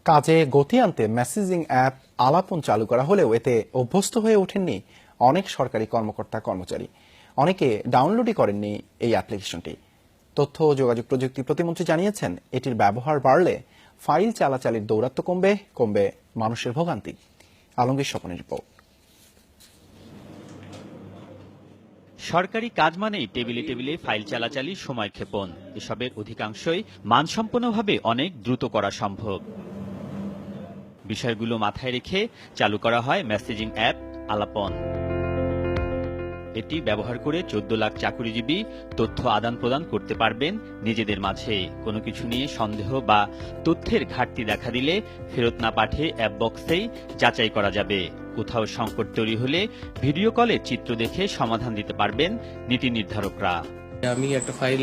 কাজে গতি আনতে মেসেজিং অ্যাপ আলাপন চালু করা হলেও এতে অভ্যস্ত হয়ে ওঠেননি অনেক সরকারি কর্মকর্তা কর্মচারী। অনেকে ডাউনলোডই করেননি এই অ্যাপ্লিকেশনটি। তথ্য ও যোগাযোগ প্রযুক্তি প্রতিমন্ত্রী জানিয়েছেন, এটির ব্যবহার বাড়লে ফাইল চালাচালির দৌরাত্ম্য কমবে মানুষের ভোগান্তি। আলমগীর স্বপনের রিপোর্ট। সরকারি কাজ মানেই টেবিলে টেবিলে ফাইল চালাচালি, সময় ক্ষেপণ। এসবের অধিকাংশই মানসম্পন্নভাবে অনেক দ্রুত করা সম্ভব। বিষয়গুলো মাথায় রেখে চালু করা হয় মেসেজিং অ্যাপ আলাপন। এটি ব্যবহার করে 14 লাখ চাকুরিজীবী তথ্য আদান প্রদান করতে পারবেন নিজেদের মাঝে। কোনো কিছু নিয়ে সন্দেহ বা তথ্যের ঘাটতি দেখা দিলে ফেরত না পাঠিয়ে অ্যাপ বক্সেই যাচাই করা যাবে। কোথাও সংকট তৈরি হলে ভিডিও কলে চিত্র দেখে সমাধান দিতে পারবেন নীতি নির্ধারকরা। আমি একটা ফাইল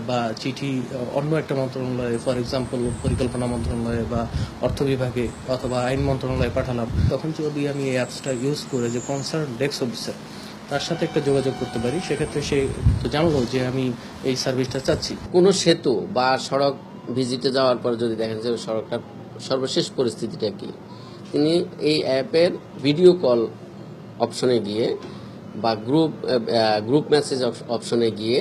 বা চিঠি অন্য একটা মন্ত্রণালয়ে, ফর এক্সাম্পল পরিকল্পনা মন্ত্রণালয়ে বা অর্থ বিভাগে অথবা আইন মন্ত্রণালয়ে পাঠালাম, তখন যদি আমি এই অ্যাপসটা ইউজ করে যে কনসার্ন ডেস্ক অফিসার তার সাথে একটা যোগাযোগ করতে পারি, সেক্ষেত্রে সে তো জানলো যে আমি এই সার্ভিসটা চাচ্ছি। কোনো সেতু বা সড়ক ভিজিটে যাওয়ার পর যদি দেখেন যে সড়কটার সর্বশেষ পরিস্থিতিটা কি, তিনি এই অ্যাপের ভিডিও কল অপশনে গিয়ে বা গ্রুপ মেসেজ অপশনে গিয়ে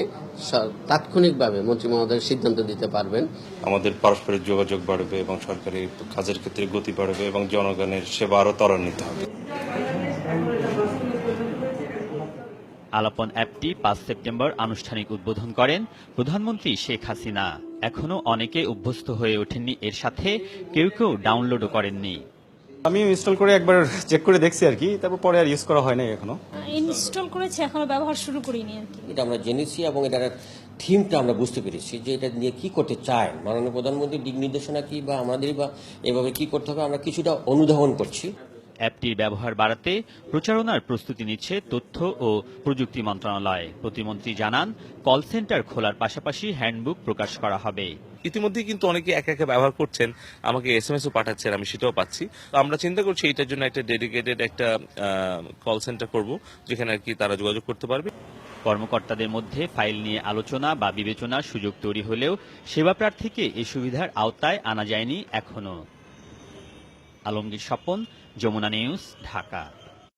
তাৎক্ষণিকভাবে মন্ত্রী মহোদয়ের সিদ্ধান্ত দিতে পারবেন। আমাদের পারস্পরিক যোগাযোগ বাড়বে এবং সরকারি কাজের ক্ষেত্রে গতি বাড়বে এবং জনগণের সেবা আরও ত্বরান্বিত হবে। আলাপন অ্যাপটি 5 সেপ্টেম্বর আনুষ্ঠানিক উদ্বোধন করেন প্রধানমন্ত্রী শেখ হাসিনা। এখনো অনেকে অভ্যস্ত হয়ে ওঠেননি এর সাথে, কেউ ডাউনলোডও করেননি। আমি ইনস্টল করে একবার চেক করে দেখছি আর কি, তারপর পরে আর ইউজ করা হয় না। এখনো ইনস্টল করেছি, এখনো ব্যবহার শুরু করিনি আর কি। এটা আমরা জেনেছি এবং এটার থিমটা আমরা বুঝতে পেরেছি যে এটা নিয়ে কি করতে চায় মাননীয় প্রধানমন্ত্রীর দিক নির্দেশনা কি বা আমাদেরই বা এভাবে কি করতে হবে আমরা কিছুটা অনুধাবন করছি। অ্যাপটির ব্যবহার বাড়াতে প্রচারণার প্রস্তুতি নিচ্ছে তথ্য ও প্রযুক্তি মন্ত্রণালয়। প্রতিমন্ত্রী জানান, কল সেন্টার খোলার পাশাপাশি হ্যান্ডবুক প্রকাশ করা হবে। ইতিমধ্যে কিন্তু অনেকে একা ব্যবহার করছেন, আমাকে SMS-ও পাঠাচ্ছেন, আমি সেটাও পাচ্ছি। তো আমরা চিন্তা করছি এটার জন্য একটা ডেডিকেটেড একটা কল সেন্টার করব, যেখানে আর কি তারা যোগাযোগ করতে পারবে। কর্মকর্তাদের মধ্যে ফাইল নিয়ে আলোচনা বা বিবেচনার সুযোগ তৈরি হলেও সেবা প্রার্থীকে এই সুবিধার আওতায় আনা যায়নি এখনো। আলমগীর স্বপন, যমুনা নিউজ, ঢাকা।